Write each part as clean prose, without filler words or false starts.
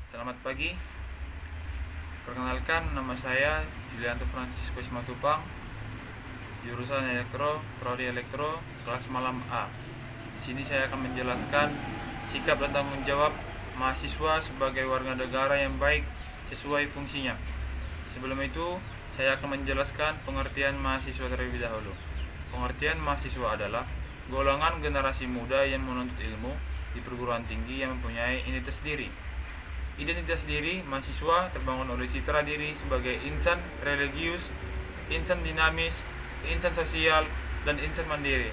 Selamat pagi. Perkenalkan, nama saya Julianto Francisco Simatupang, jurusan Elektro, Prodi Elektro, kelas malam A. Di sini saya akan menjelaskan sikap dan tanggung jawab mahasiswa sebagai warga negara yang baik sesuai fungsinya. Sebelum itu, saya akan menjelaskan pengertian mahasiswa terlebih dahulu. Pengertian mahasiswa adalah golongan generasi muda yang menuntut ilmu di perguruan tinggi yang mempunyai identitas diri. Identitas diri mahasiswa terbangun oleh citra diri sebagai insan religius, insan dinamis, insan sosial, dan insan mandiri.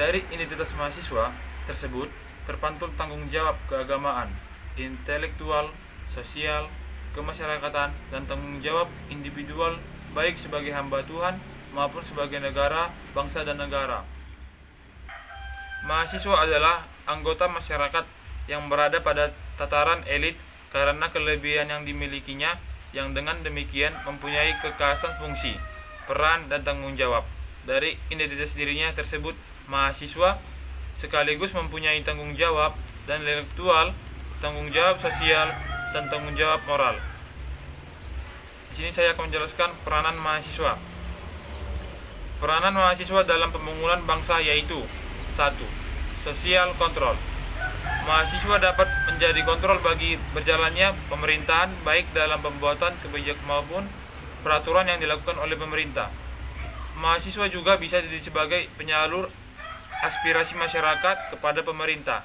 Dari identitas mahasiswa tersebut terpantul tanggung jawab keagamaan, intelektual, sosial, kemasyarakatan, dan tanggung jawab individual baik sebagai hamba Tuhan maupun sebagai negara, bangsa, dan negara. Mahasiswa adalah anggota masyarakat yang berada pada tataran elit karena kelebihan yang dimilikinya, yang dengan demikian mempunyai kekhasan fungsi, peran, dan tanggung jawab. Dari identitas dirinya tersebut, mahasiswa sekaligus mempunyai tanggung jawab dan intelektual, tanggung jawab sosial, dan tanggung jawab moral. Di sini saya akan menjelaskan peranan mahasiswa. Peranan mahasiswa dalam pembangunan bangsa yaitu 1. Sosial kontrol. Mahasiswa dapat menjadi kontrol bagi berjalannya pemerintahan baik dalam pembuatan kebijakan maupun peraturan yang dilakukan oleh pemerintah. Mahasiswa juga bisa jadi sebagai penyalur aspirasi masyarakat kepada pemerintah.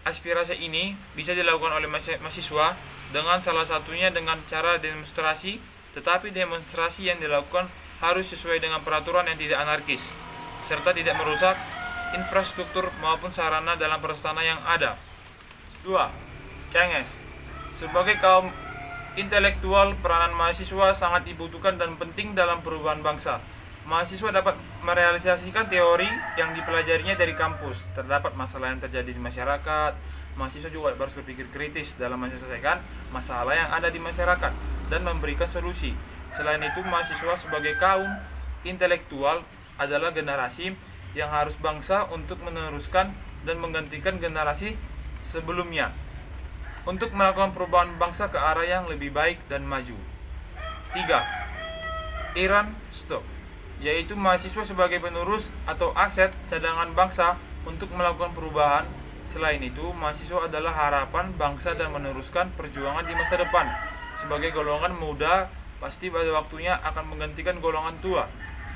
Aspirasi ini bisa dilakukan oleh mahasiswa dengan salah satunya dengan cara demonstrasi, tetapi demonstrasi yang dilakukan harus sesuai dengan peraturan yang tidak anarkis, serta tidak merusak infrastruktur maupun sarana dalam prasarana yang ada. 2. Cenges. Sebagai kaum intelektual, peranan mahasiswa sangat dibutuhkan dan penting dalam perubahan bangsa. Mahasiswa dapat merealisasikan teori yang dipelajarinya dari kampus. Terdapat masalah yang terjadi di masyarakat, mahasiswa juga harus berpikir kritis dalam menyelesaikan masalah yang ada di masyarakat dan memberikan solusi. Selain itu, mahasiswa sebagai kaum intelektual adalah generasi yang harus bangsa untuk meneruskan dan menggantikan generasi sebelumnya untuk melakukan perubahan bangsa ke arah yang lebih baik dan maju. 3. Iron stock, yaitu mahasiswa sebagai penerus atau aset cadangan bangsa untuk melakukan perubahan. Selain itu, mahasiswa adalah harapan bangsa dan meneruskan perjuangan di masa depan. Sebagai golongan muda, pasti pada waktunya akan menggantikan golongan tua,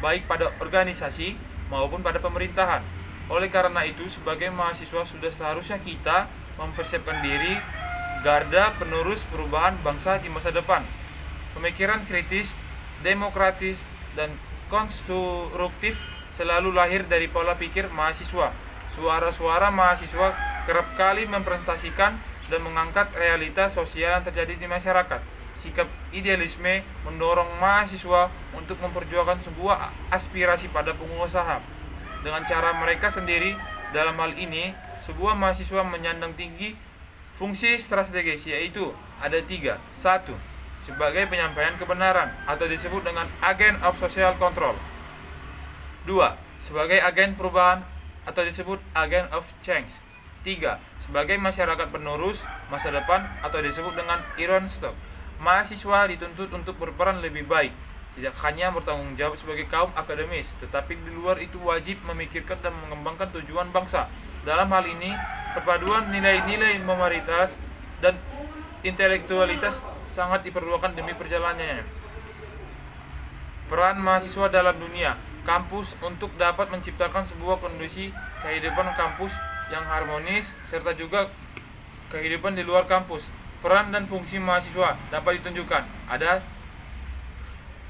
baik pada organisasi maupun pada pemerintahan. Oleh karena itu, sebagai mahasiswa sudah seharusnya kita mempersiapkan diri garda penerus perubahan bangsa di masa depan. Pemikiran kritis, demokratis, dan konstruktif selalu lahir dari pola pikir mahasiswa. Suara-suara mahasiswa kerap kali mempresentasikan dan mengangkat realita sosial yang terjadi di masyarakat. Sikap idealisme mendorong mahasiswa untuk memperjuangkan sebuah aspirasi pada pengusaha dengan cara mereka sendiri. Dalam hal ini, sebuah mahasiswa menyandang tinggi fungsi strategis, yaitu ada 3. 1. Sebagai penyampaian kebenaran atau disebut dengan agent of social control. 2. Sebagai agen perubahan atau disebut agent of change. 3. Sebagai masyarakat penerus masa depan atau disebut dengan iron stock. Mahasiswa dituntut untuk berperan lebih baik, tidak hanya bertanggung jawab sebagai kaum akademis, tetapi di luar itu wajib memikirkan dan mengembangkan tujuan bangsa. Dalam hal ini, perpaduan nilai-nilai moralitas dan intelektualitas sangat diperlukan demi perjalanannya. Peran mahasiswa dalam dunia kampus untuk dapat menciptakan sebuah kondisi kehidupan kampus yang harmonis, serta juga kehidupan di luar kampus. Peran dan fungsi mahasiswa dapat ditunjukkan. Ada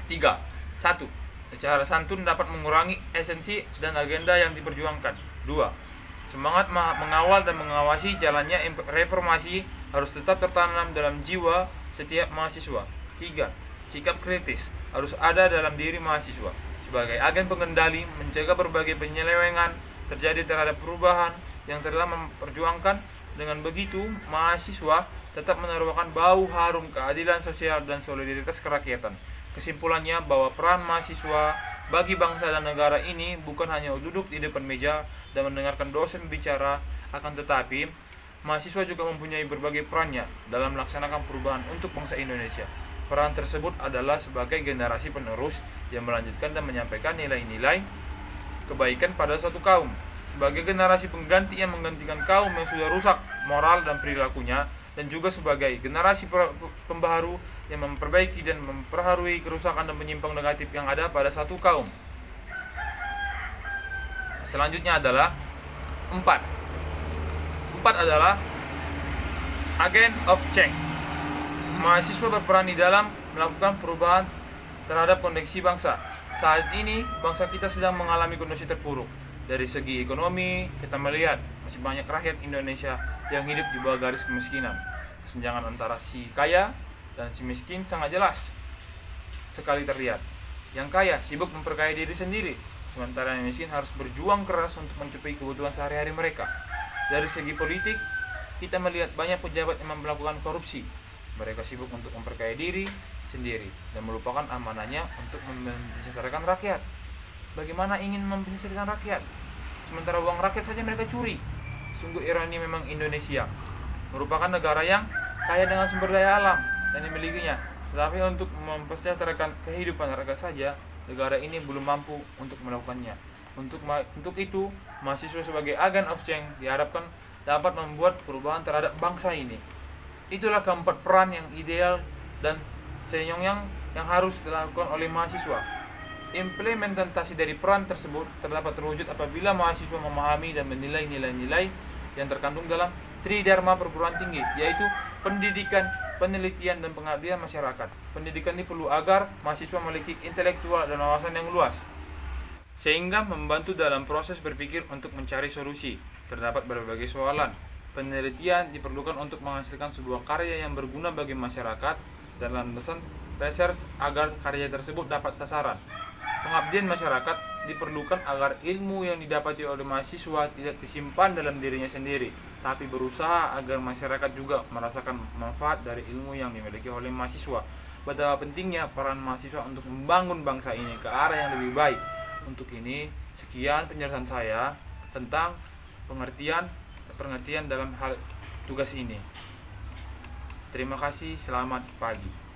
3. 1. Secara santun dapat mengurangi esensi dan agenda yang diperjuangkan. 2. Semangat mengawal dan mengawasi jalannya reformasi harus tetap tertanam dalam jiwa setiap mahasiswa. 3. Sikap kritis harus ada dalam diri mahasiswa sebagai agen pengendali mencegah berbagai penyelewengan terjadi terhadap perubahan yang telah memperjuangkan. Dengan begitu, mahasiswa tetap menaruhkan bau harum keadilan sosial dan solidaritas kerakyatan. Kesimpulannya bahwa peran mahasiswa bagi bangsa dan negara ini bukan hanya duduk di depan meja dan mendengarkan dosen bicara, akan tetapi mahasiswa juga mempunyai berbagai perannya dalam melaksanakan perubahan untuk bangsa Indonesia. Peran tersebut adalah sebagai generasi penerus yang melanjutkan dan menyampaikan nilai-nilai kebaikan pada suatu kaum, sebagai generasi pengganti yang menggantikan kaum yang sudah rusak moral dan perilakunya, dan juga sebagai generasi pembaharu yang memperbaiki dan memperharui kerusakan dan penyimpang negatif yang ada pada satu kaum. Selanjutnya adalah 4 adalah agent of change. Mahasiswa berperan di dalam melakukan perubahan terhadap kondisi bangsa. Saat ini bangsa kita sedang mengalami kondisi terpuruk. Dari segi ekonomi, kita melihat masih banyak rakyat Indonesia yang hidup di bawah garis kemiskinan. Kesenjangan antara si kaya dan si miskin sangat jelas sekali terlihat. Yang kaya sibuk memperkaya diri sendiri, sementara yang miskin harus berjuang keras untuk mencukupi kebutuhan sehari-hari mereka. Dari segi politik, kita melihat banyak pejabat yang melakukan korupsi. Mereka sibuk untuk memperkaya diri sendiri dan melupakan amanahnya untuk mensejahterakan rakyat. Bagaimana ingin mensejahterakan rakyat, sementara uang rakyat saja mereka curi? Sungguh ironi memang Indonesia merupakan negara yang kaya dengan sumber daya alam yang dimilikinya, tetapi untuk memsejahterakan kehidupan rakyat saja, negara ini belum mampu untuk melakukannya. Untuk itu, mahasiswa sebagai agen of change diharapkan dapat membuat perubahan terhadap bangsa ini. Itulah keempat peran yang ideal dan senyong yang harus dilakukan oleh mahasiswa. Implementasi dari peran tersebut terdapat terwujud apabila mahasiswa memahami dan menilai nilai-nilai yang terkandung dalam Tridharma perguruan tinggi, yaitu pendidikan, penelitian, dan pengabdian masyarakat. Pendidikan ini perlu agar mahasiswa memiliki intelektual dan wawasan yang luas, sehingga membantu dalam proses berpikir untuk mencari solusi terdapat berbagai soalan. Penelitian diperlukan untuk menghasilkan sebuah karya yang berguna bagi masyarakat dan landasan research agar karya tersebut dapat sasaran. Pengabdian masyarakat diperlukan agar ilmu yang didapati oleh mahasiswa tidak disimpan dalam dirinya sendiri, tapi berusaha agar masyarakat juga merasakan manfaat dari ilmu yang dimiliki oleh mahasiswa. Betapa pentingnya peran mahasiswa untuk membangun bangsa ini ke arah yang lebih baik. Untuk ini, sekian penjelasan saya tentang pengertian dalam hal tugas ini. Terima kasih, selamat pagi.